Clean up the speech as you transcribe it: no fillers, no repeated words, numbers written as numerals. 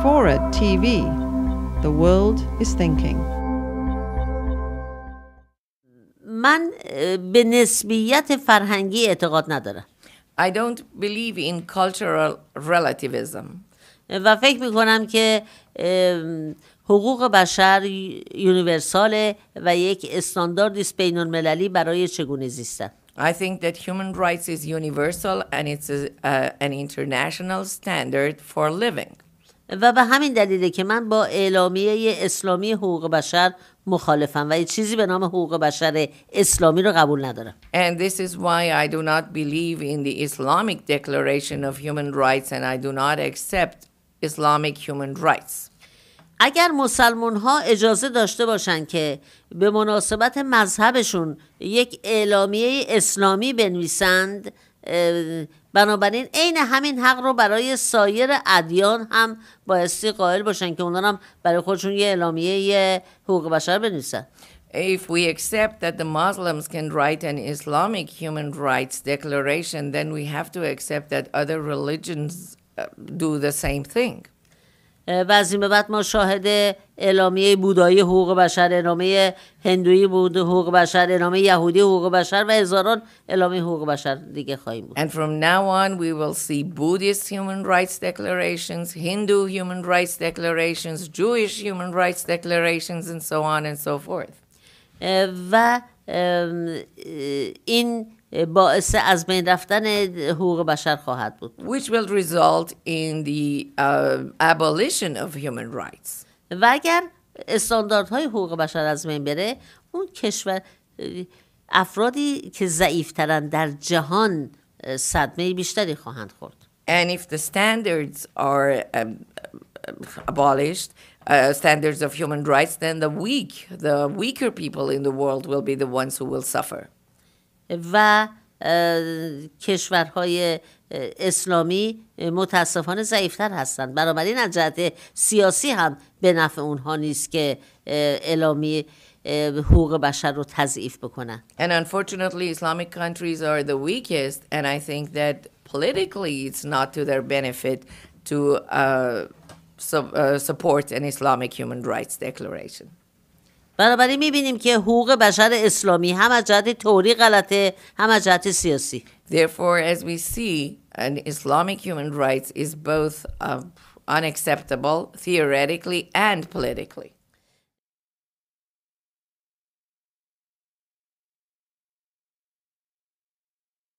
Fora TV. The world is thinking. من به نسبیت فرهنگی اعتقاد ندارم. I don't believe in cultural relativism. و فکر میکنم که حقوق بشر یونیورساله و یک استانداردیست بین المللی برای چگونه زیستن. I think that human rights is universal and it's an international standard for living. و به همین دلیله که من با اعلامیه اسلامی حقوق بشر مخالفم و چیزی به نام حقوق بشر اسلامی رو قبول ندارم. And this is why I do not believe in the Islamic Declaration of Human Rights and I do not accept Islamic human rights. اگر مسلمان ها اجازه داشته باشن که به مناسبت مذهبشون یک اعلامیه اسلامی بنویسند، بنابراین عین همین حق رو برای سایر ادیان هم بایستی قائل باشن که اونا هم برای خودشون یه اعلامیه حقوق بشر بنویسن. If we accept that the Muslims can write an Islamic human rights declaration, then we have to accept that other religions do the same thing. و از این به بعد ما شاهد اعلامیه بودایی حقوق بشر، اعلامیه هندویی حقوق بشر، اعلامیه یهودی حقوق بشر و هزاران اعلامیه حقوق بشر دیگه خواهیم بود. And from now on we will see Buddhist human rights declarations, Hindu human rights declarations, Jewish human rights declarations and so on and so forth. و این باعث از بین رفتن حقوق بشر خواهد بود. Which will result in the abolition of human rights. و اگر استانداردهای حقوق بشر از بین بره، اون کشور افرادی که ضعیفترن در جهان صدمه بیشتری خواهند خورد. And if the standards are abolished, standards of human rights, then the weaker people in the world will be the ones who will suffer. و کشورهای اسلامی متاسفانه ضعیفتر هستند. بنابراین از جهت سیاسی هم به نفع اونها نیست که اعلامیه حقوق بشر رو تضعیف بکنن. And unfortunately Islamic countries are the weakest and I think that politically it's not to their benefit to support an Islamic human rights declaration. بنابراین میبینیم که حقوق بشر اسلامی هم از جهت توری غلطه، هم از جهت سیاسی. Therefore, as we see, an Islamic human rights is both unacceptable theoretically and politically.